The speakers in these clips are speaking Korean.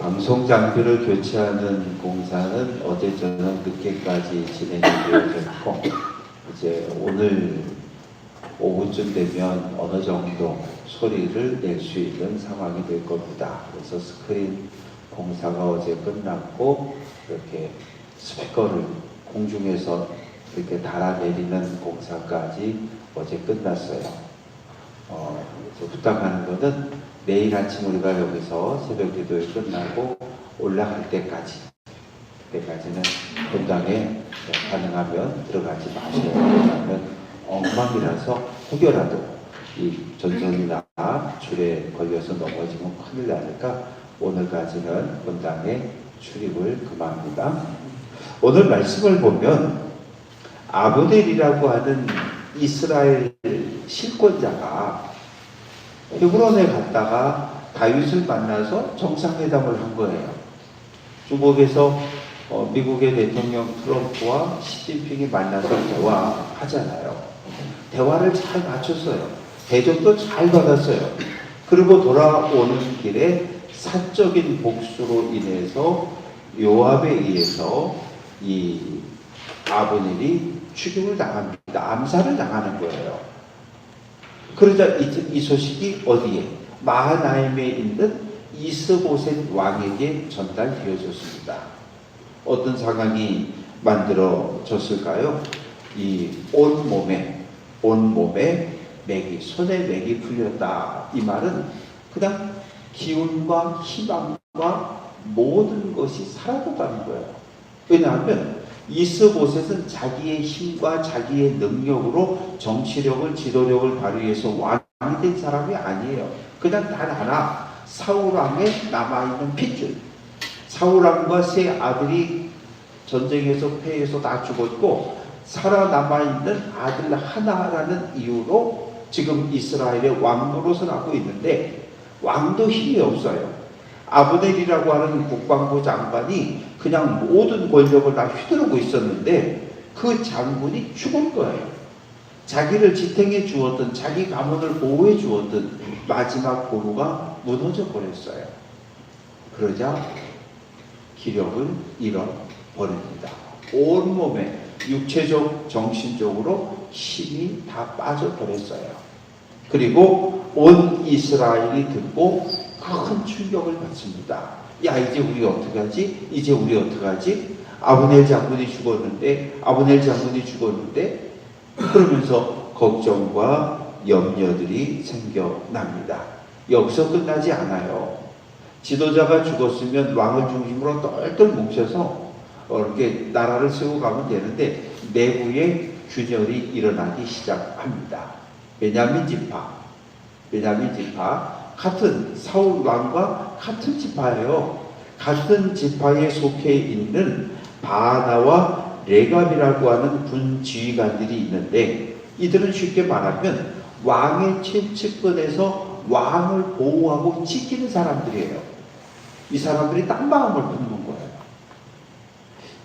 방송 장비를 교체하는 공사는 어제 저녁 늦게까지 진행이 되어졌고, 이제 오늘 오후쯤 되면 어느 정도 소리를 낼 수 있는 상황이 될 겁니다. 그래서 스크린 공사가 어제 끝났고, 이렇게 스피커를 공중에서 이렇게 달아내리는 공사까지 어제 끝났어요. 그래서 부탁하는 것은 내일 아침 우리가 여기서 새벽 기도회 끝나고 올라갈 때까지는 본당에 가능하면 들어가지 마세요. 왜냐하면 엉망이라서 혹여라도 이 전선이나 줄에 걸려서 넘어지면 큰일 나니까 오늘까지는 본당에 출입을 금합니다. 오늘 말씀을 보면 아브넬이라고 하는 이스라엘 실권자가 헤브론에 갔다가 다윗을 만나서 정상회담을 한 거예요. 중국에서 미국의 대통령 트럼프와 시진핑이 만나서 대화하잖아요. 대화를 잘 맞췄어요. 대접도 잘 받았어요. 그리고 돌아오는 길에 사적인 복수로 인해서 요압에 의해서 이 아브넬이 죽임을 당합니다. 암살을 당하는 거예요. 그러자 이 소식이 어디에? 마하나임에 있는 이스보셋 왕에게 전달되어졌습니다. 어떤 상황이 만들어졌을까요? 이 온몸에 맥이, 손에 맥이 풀렸다. 이 말은 그냥 기운과 희망과 모든 것이 사라져가는 거예요. 왜냐하면 이스보셋은 자기의 힘과 자기의 능력으로 정치력을, 지도력을 발휘해서 왕이 된 사람이 아니에요. 그냥 단 하나, 사울왕에 남아있는 핏줄. 사울왕과 세 아들이 전쟁에서 패해서 다 죽었고 살아남아있는 아들 하나라는 이유로 지금 이스라엘의 왕 노릇을 하고 있는데 왕도 힘이 없어요. 아브넬이라고 하는 국방부 장관이 그냥 모든 권력을 다 휘두르고 있었는데 그 장군이 죽을 거예요. 자기를 지탱해 주었던, 자기 가문을 보호해 주었던 마지막 보루가 무너져 버렸어요. 그러자 기력을 잃어버립니다. 온몸에 육체적, 정신적으로 힘이 다 빠져버렸어요. 그리고 온 이스라엘이 듣고 큰 충격을 받습니다. 야, 이제 우리 어떡하지? 이제 우리 어떡하지? 아브넬 장군이 죽었는데 그러면서 걱정과 염려들이 생겨납니다. 여기서 끝나지 않아요. 지도자가 죽었으면 왕을 중심으로 똘똘 뭉쳐서 이렇게 나라를 세우고 가면 되는데 내부에 균열이 일어나기 시작합니다. 베냐민 지파 같은 사울 왕과 같은 지파예요. 같은 지파에 속해 있는 바나와 레갑이라고 하는 군 지휘관들이 있는데 이들은 쉽게 말하면 왕의 최측근에서 왕을 보호하고 지키는 사람들이에요. 이 사람들이 딴 마음을 품는 거예요.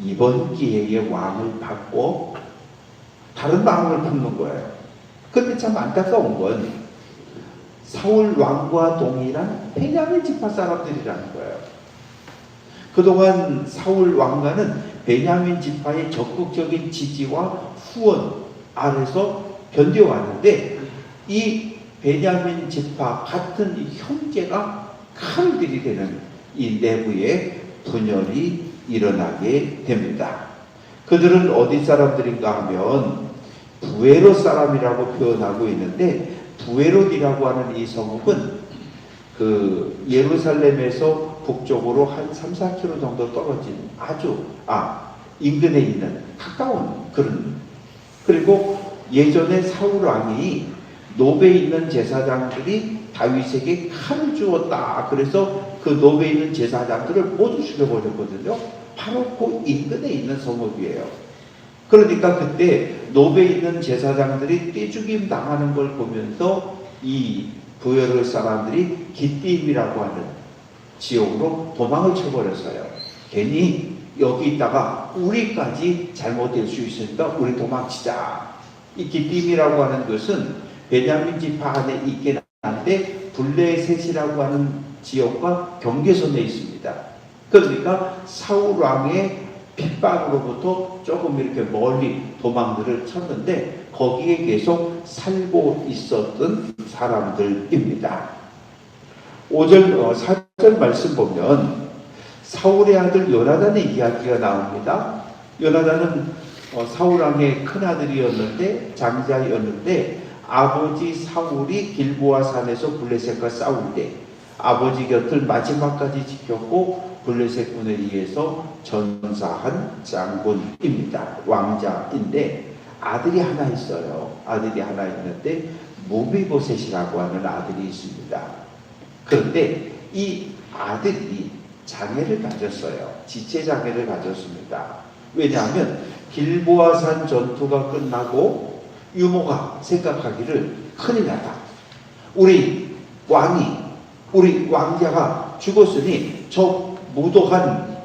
이번 기회에 왕을 받고 다른 마음을 품는 거예요. 그런데 참 안타까운 건 사울 왕과 동일한 베냐민 지파 사람들이라는 거예요. 그동안 사울 왕가는 베냐민 지파의 적극적인 지지와 후원 아래서 견뎌왔는데 이 베냐민 지파 같은 형제가 칼을 들이대는 이 내부에 분열이 일어나게 됩니다. 그들은 어디 사람들인가 하면 부에롯 사람이라고 표현하고 있는데 부에롯이라고 하는 이 성읍은 그 예루살렘에서 북쪽으로 한 3-4km 정도 떨어진 아주 인근에 있는 가까운 그런, 그리고 예전에 사울 왕이 노베에 있는 제사장들이 다윗에게 칼을 주었다. 그래서 그 노베에 있는 제사장들을 모두 죽여버렸거든요. 바로 그 인근에 있는 성읍이에요. 그러니까 그때 노베에 있는 제사장들이 떼죽임 당하는 걸 보면서 이 부에롯 사람들이 기띔이라고 하는 지역으로 도망을 쳐버렸어요. 괜히 여기 있다가 우리까지 잘못될 수 있으니까 우리 도망치자. 이 기띔이라고 하는 것은 베냐민 지파 안에 있긴 한데 블레셋이라고 하는 지역과 경계선에 있습니다. 그러니까 사울 왕의 핍박으로부터 조금 이렇게 멀리 도망들을 쳤는데 거기에 계속 살고 있었던 사람들입니다. 5절, 4절 말씀 보면 사울의 아들 요나단의 이야기가 나옵니다. 요나단은 사울 왕의 큰아들이었는데 장자였는데 아버지 사울이 길보아 산에서 블레셋과 싸울 때 아버지 곁을 마지막까지 지켰고 블레셋 군에 의해서 전사한 장군입니다. 왕자인데 아들이 하나 있어요. 아들이 하나 있는데 무비보셋이라고 하는 아들이 있습니다. 그런데 이 아들이 장애를 가졌어요. 지체 장애를 가졌습니다. 왜냐하면 길보아산 전투가 끝나고 유모가 생각하기를 큰일 났다. 우리 왕자가 죽었으니 저 무도한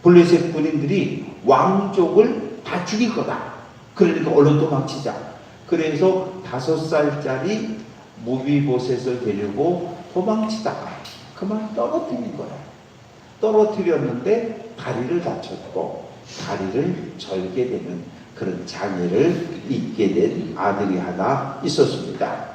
블레셋 군인들이 왕족을 다 죽일 거다. 그러니까 얼른 도망치자. 그래서 5살짜리 무비보셋을 데리고 도망치다가 그만 떨어뜨린 거야. 떨어뜨렸는데 다리를 다쳤고 다리를 절게 되는 그런 장애를 입게 된 아들이 하나 있었습니다.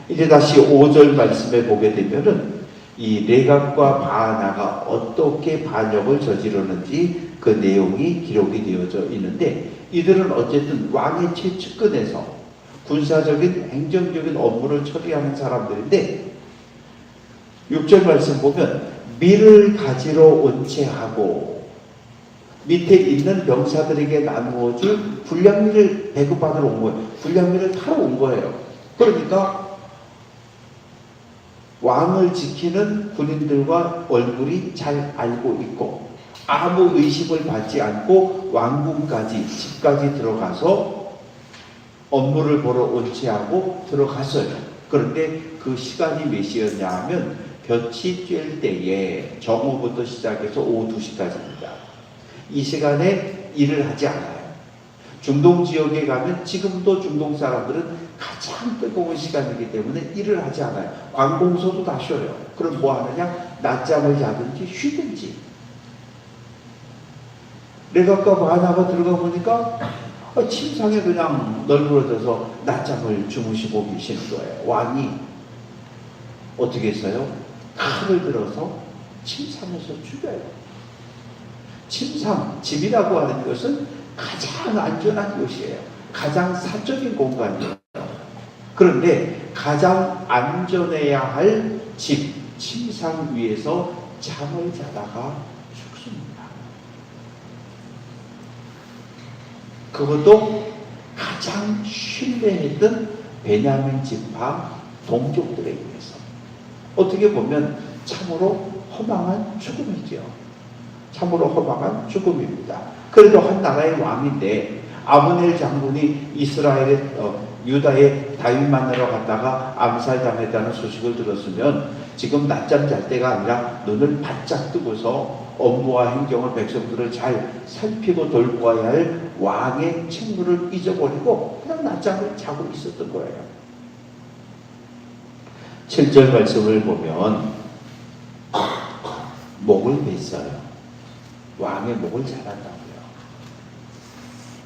이제 다시 5절 말씀에 보게 되면은 이 레갑과 바하나가 어떻게 반역을 저지르는지 그 내용이 기록이 되어져 있는데 이들은 어쨌든 왕의 최측근에서 군사적인 행정적인 업무를 처리하는 사람들인데 6절 말씀 보면 밀을 가지러 온 채 하고 밑에 있는 병사들에게 나누어줄 분량미를 배급받으러 온 거예요. 분량미를 타러 온 거예요. 그러니까 왕을 지키는 군인들과 얼굴이 잘 알고 있고 아무 의심을 받지 않고 왕궁까지 집까지 들어가서 업무를 보러 온 채 하고 들어갔어요. 그런데 그 시간이 몇 시였냐 하면 볕이 쬐을 때에 정오부터 시작해서 오후 2시까지입니다. 이 시간에 일을 하지 않아요. 중동 지역에 가면 지금도 중동 사람들은 가장 뜨거운 시간이기 때문에 일을 하지 않아요. 관공서도 다 쉬어요. 그럼 뭐 하느냐? 낮잠을 자든지 쉬든지. 레갑과 바하나가 들어가 보니까 침상에 그냥 널브러져서 낮잠을 주무시고 계시는 거예요. 왕이 어떻게 했어요? 칼을 들어서 침상에서 죽여요. 침상, 집이라고 하는 것은 가장 안전한 곳이에요. 가장 사적인 공간이에요. 그런데 가장 안전해야 할 집, 침상 위에서 잠을 자다가 죽습니다. 그것도 가장 신뢰했던 베냐민 지파 동족들에 의해서. 어떻게 보면 참으로 허망한 죽음이죠. 참으로 허망한 죽음입니다. 그래도 한 나라의 왕인데 아브넬 장군이 이스라엘의 유다의 다윗 만나러 갔다가 암살당했다는 소식을 들었으면 지금 낮잠 잘 때가 아니라 눈을 바짝 뜨고서 업무와 행정을 백성들을 잘 살피고 돌보아야 할 왕의 책무를 잊어버리고 그냥 낮잠을 자고 있었던 거예요. 7절 말씀을 보면 목을 맸어요. 왕의 목을 잘랐다고요.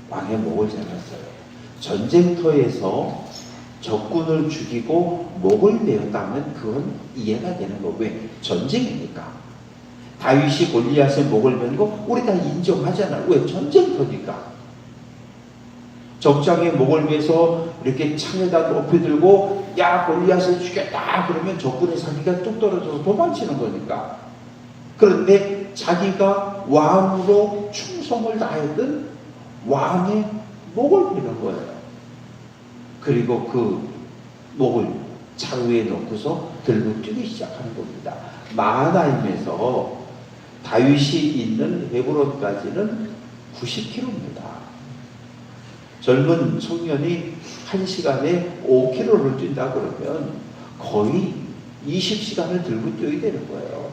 왕의 목을 잘랐어요. 전쟁터에서 적군을 죽이고 목을 베었다면 그건 이해가 되는 거. 왜? 전쟁이니까. 다윗이 골리앗의 목을 베는 거 우리 다 인정하잖아요. 왜? 전쟁터니까. 적장의 목을 베서 이렇게 창에다 높이 들고 야 골리앗을 죽였다 그러면 적군의 사기가 뚝 떨어져서 도망치는 거니까. 그런데 자기가 왕으로 충성을 다했던 왕의 목을 베는 거예요. 그리고 그 목을 차루에 넣고서 들고 뛰기 시작하는 겁니다. 마하나임에서 다윗이 있는 헤브론까지는 90km입니다. 젊은 청년이 1시간에 5km를 뛴다 그러면 거의 20시간을 들고 뛰어야 되는 거예요.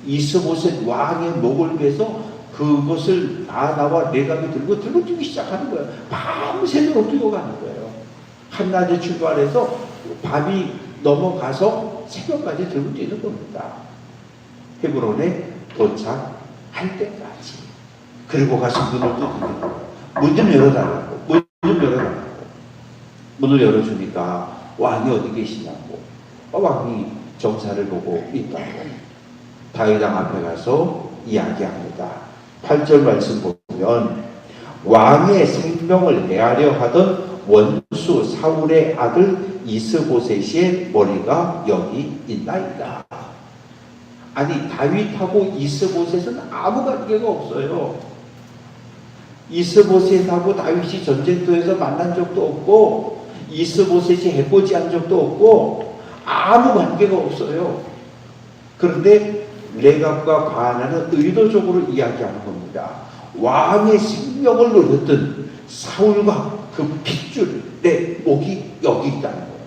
이스보셋 왕의 목을 베서 그것을 바하나와 레갑이 들고 뛰기 시작하는 거예요. 밤새도록 뛰어가는 거예요. 한낮에 출발해서 밤이 넘어가서 새벽까지 들고 뛰는 겁니다. 헤브론에 도착할 때까지. 그리고 가서 문을 두드립니다. 문 좀 열어달라고. 문 좀 열어달라고. 문을 열어주니까 왕이 어디 계시냐고. 왕이 정사를 보고 있다고. 다윗 왕 앞에 가서 이야기합니다. 8절 말씀 보면 왕의 생명을 해하려 하던 원수 사울의 아들 이스보셋의 머리가 여기 있나이다. 아니, 다윗하고 이스보셋은 아무 관계가 없어요. 이스보셋하고 다윗이 전쟁터에서 만난 적도 없고 이스보셋이 해코지한 적도 없고 아무 관계가 없어요. 그런데 레갑과 바하나는 의도적으로 이야기하는 겁니다. 왕의 생명을 노렸던 사울과 그 핏줄, 내 목이 여기 있다는 거예요.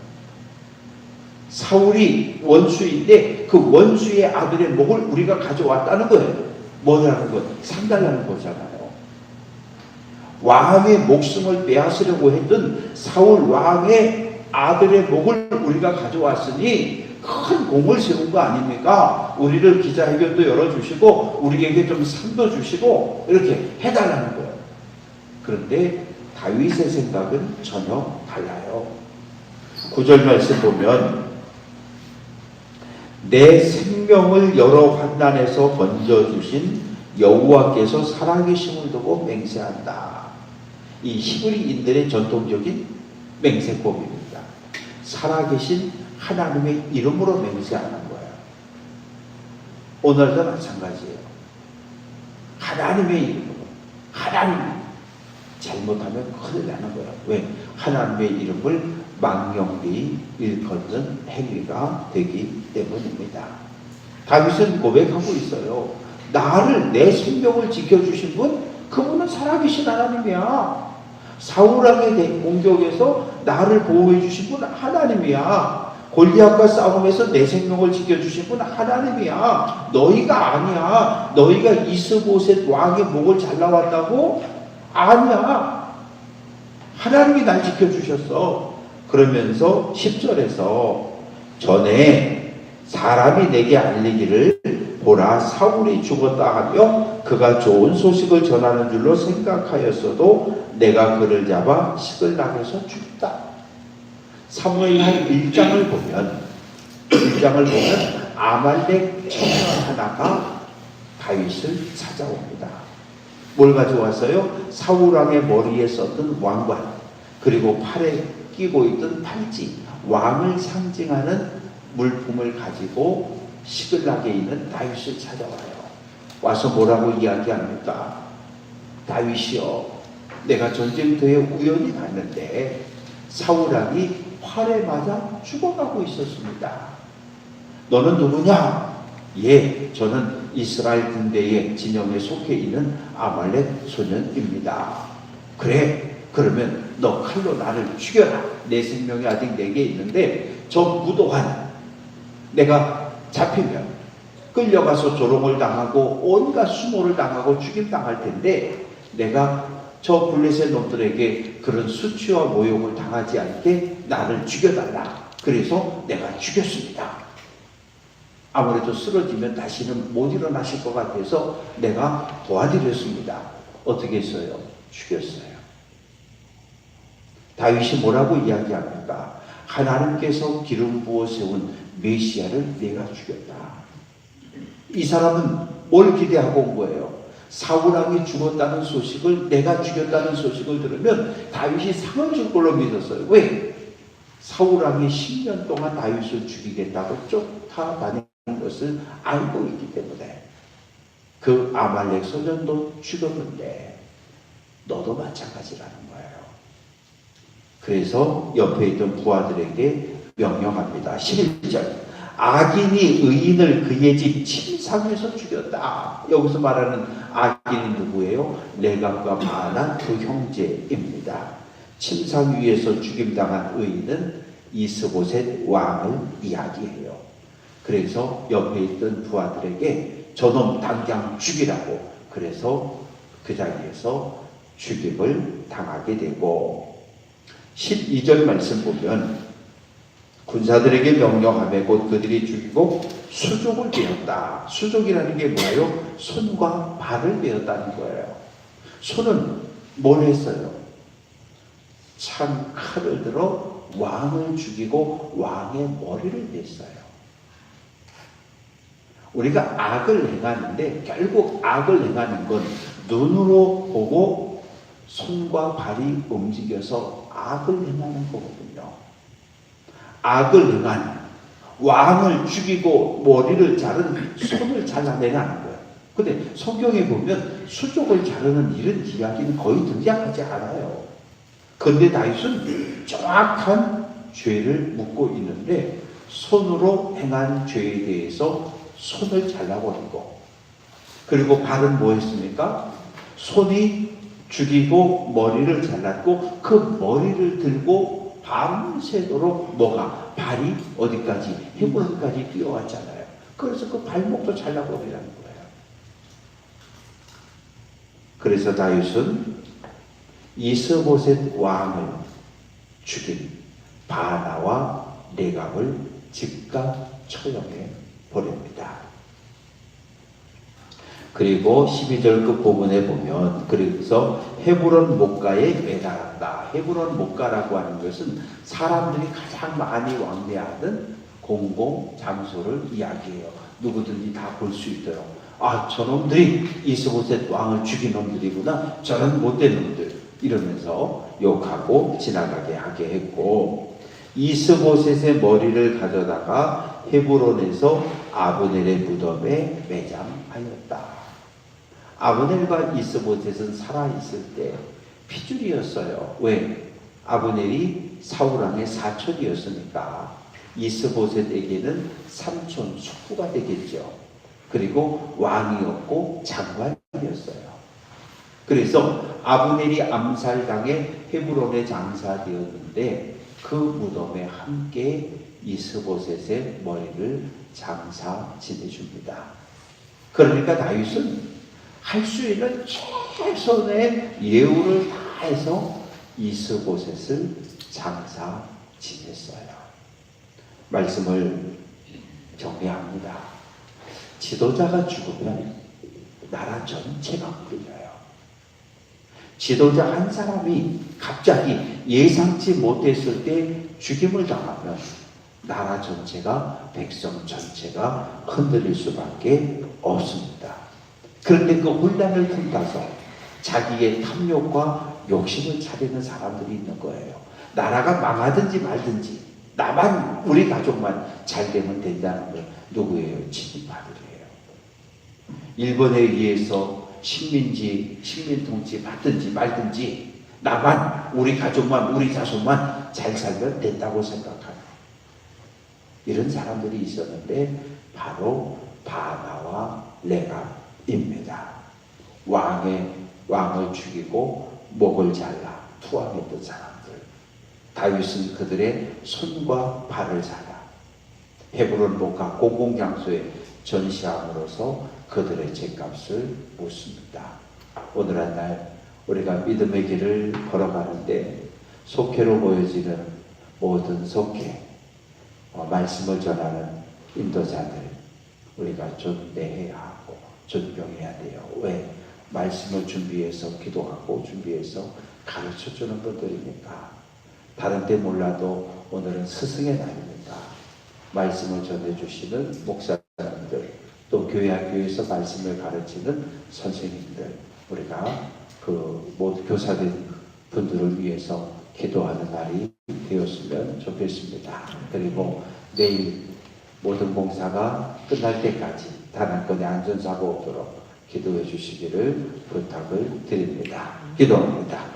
사울이 원수인데 그 원수의 아들의 목을 우리가 가져왔다는 거예요. 뭐라는 거예요? 상달라는 거잖아요. 왕의 목숨을 빼앗으려고 했던 사울 왕의 아들의 목을 우리가 가져왔으니 큰 공을 세운 거 아닙니까? 우리를 기자회견도 열어주시고 우리에게 좀 상도 주시고 이렇게 해달라는 거예요. 그런데 다윗의 생각은 전혀 달라요. 9절 말씀 보면 내 생명을 여러 환난에서 건져주신 여호와께서 살아계심을 두고 맹세한다. 이 히브리인들의 전통적인 맹세법입니다. 살아계신 하나님의 이름으로 맹세하는 거예요. 오늘도 마찬가지예요. 하나님의 이름으로. 하나님. 잘못하면 큰일 나는 거예요. 왜? 하나님의 이름을 망령되이 일컫는 행위가 되기 때문입니다. 다윗은 고백하고 있어요. 나를, 내 생명을 지켜주신 분, 그분은 살아계신 하나님이야. 사울왕의 공격에서 나를 보호해 주신 분 하나님이야. 골리앗과 싸움에서 내 생명을 지켜주신 분 하나님이야. 너희가 아니야. 너희가 이스보셋 왕의 목을 잘라왔다고? 아니야. 하나님이 날 지켜주셨어. 그러면서 10절에서 전에 사람이 내게 알리기를 보라 사울이 죽었다 하며 그가 좋은 소식을 전하는 줄로 생각하였어도 내가 그를 잡아 시글락에서 죽였다. 사무엘하 1장을 보면 아말렉 청년 하나가 다윗을 찾아옵니다. 뭘 가져왔어요? 사울왕의 머리에 썼던 왕관, 그리고 팔에 끼고 있던 팔찌, 왕을 상징하는 물품을 가지고 시글락에 있는 다윗을 찾아와요. 와서 뭐라고 이야기합니까? 다윗이여, 내가 전쟁터에 우연히 갔는데 사울왕이 활에 맞아 죽어가고 있었습니다. 너는 누구냐? 예, 저는 이스라엘 군대의 진영에 속해 있는 아말렉 소년입니다. 그래, 그러면 너 칼로 나를 죽여라. 내 생명이 아직 내게 있는데 저 무도한 내가 잡히면 끌려가서 조롱을 당하고 온갖 수모를 당하고 죽임당할 텐데 내가 저 블레셋 놈들에게 그런 수치와 모욕을 당하지 않게 나를 죽여달라. 그래서 내가 죽였습니다. 아무래도 쓰러지면 다시는 못 일어나실 것 같아서 내가 도와드렸습니다. 어떻게 했어요? 죽였어요. 다윗이 뭐라고 이야기합니까? 하나님께서 기름 부어 세운 메시아를 내가 죽였다. 이 사람은 뭘 기대하고 온 거예요? 사울왕이 죽었다는 소식을, 내가 죽였다는 소식을 들으면 다윗이 상을 줄 걸로 믿었어요. 왜? 사울왕이 10년 동안 다윗을 죽이겠다고 쫓아다니는 것을 알고 있기 때문에. 그 아말렉 소년도 죽었는데 너도 마찬가지라는 거예요. 그래서 옆에 있던 부하들에게 명령합니다. 11절. 악인이 의인을 그의 집 침상에서 죽였다. 여기서 말하는 악인은 누구예요? 레갑과 바하나 그 형제입니다. 침상 위에서 죽임당한 의인은 이스보셋 왕을 이야기해요. 그래서 옆에 있던 부하들에게 저놈 당장 죽이라고. 그래서 그 자리에서 죽임을 당하게 되고 12절 말씀 보면 군사들에게 명령하며 곧 그들이 죽이고 수족을 베었다. 수족이라는 게 뭐예요? 손과 발을 베었다는 거예요. 손은 뭘 했어요? 찬 칼을 들어 왕을 죽이고 왕의 머리를 냈어요. 우리가 악을 행하는데 결국 악을 행하는 건 눈으로 보고 손과 발이 움직여서 악을 행하는 거거든요. 악을 행한 왕을 죽이고 머리를 자른 손을 잘라내라는 거예요. 근데 성경에 보면 수족을 자르는 이런 이야기는 거의 등장하지 않아요. 그런데 다윗은 정확한 죄를 묻고 있는데 손으로 행한 죄에 대해서 손을 잘라버리고, 그리고 발은 뭐 했습니까? 손이 죽이고 머리를 잘랐고 그 머리를 들고 밤새도록 뭐가 발이 어디까지 헤브론까지 뛰어왔잖아요. 그래서 그 발목도 잘라버리라는 거예요. 그래서 다윗은 이스보셋 왕을 죽인 바나와 레갑을 즉각 처형해 버립니다. 그리고 12절 끝부분에 보면 그래서 헤브론 목가에 매달았다. 헤브론 목가라고 하는 것은 사람들이 가장 많이 왕래하는 공공 장소를 이야기해요. 누구든지 다 볼 수 있도록. 아, 저놈들이 이스보셋 왕을 죽인 놈들이구나. 저런 못된 놈들. 이러면서 욕하고 지나가게 하게 했고, 이스보셋의 머리를 가져다가 헤브론에서 아브넬의 무덤에 매장하였다. 아브넬과 이스보셋은 살아있을 때 피줄이었어요. 왜? 아브넬이 사울왕의 사촌이었으니까 이스보셋에게는 삼촌, 숙부가 되겠죠. 그리고 왕이었고 장관이었어요. 그래서 아브넬이 암살당해 헤브론에 장사되었는데 그 무덤에 함께 이스보셋의 머리를 장사 지내줍니다. 그러니까 다윗은 할 수 있는 최선의 예우를 다해서 이스보셋을 장사 지냈어요. 말씀을 정리합니다. 지도자가 죽으면 나라 전체가 굴려요. 지도자 한 사람이 갑자기 예상치 못했을 때 죽임을 당하면 나라 전체가, 백성 전체가 흔들릴 수밖에 없습니다. 그런데 그 혼란을 틈타서 자기의 탐욕과 욕심을 차리는 사람들이 있는 거예요. 나라가 망하든지 말든지 나만, 우리 가족만 잘 되면 된다는 거. 누구예요? 친인파들이에요. 일본에 의해서 식민 통치 받든지 말든지 나만, 우리 가족만, 우리 자손만 잘 살면 된다고 생각하는 이런 사람들이 있었는데 바로 바나와 레갑입니다. 왕을 죽이고 목을 잘라 투항했던 사람들. 다윗은 그들의 손과 발을 잘라 헤브론 목가 공공장소에 전시함으로써 그들의 죄값을 묻습니다. 오늘 한 날 우리가 믿음의 길을 걸어가는데 속회로 보여지는 모든 속회, 말씀을 전하는 인도자들 우리가 존대해야 하고 존경해야 돼요. 왜? 말씀을 준비해서 기도하고 준비해서 가르쳐주는 분들이니까. 다른 때 몰라도 오늘은 스승의 날이니까 말씀을 전해주시는 목사님들, 또 교회에서 말씀을 가르치는 선생님들, 우리가 그 모두 교사된 분들을 위해서 기도하는 날이 되었으면 좋겠습니다. 그리고 내일 모든 봉사가 끝날 때까지 단 한 건의 안전사고 없도록 기도해 주시기를 부탁을 드립니다. 기도합니다.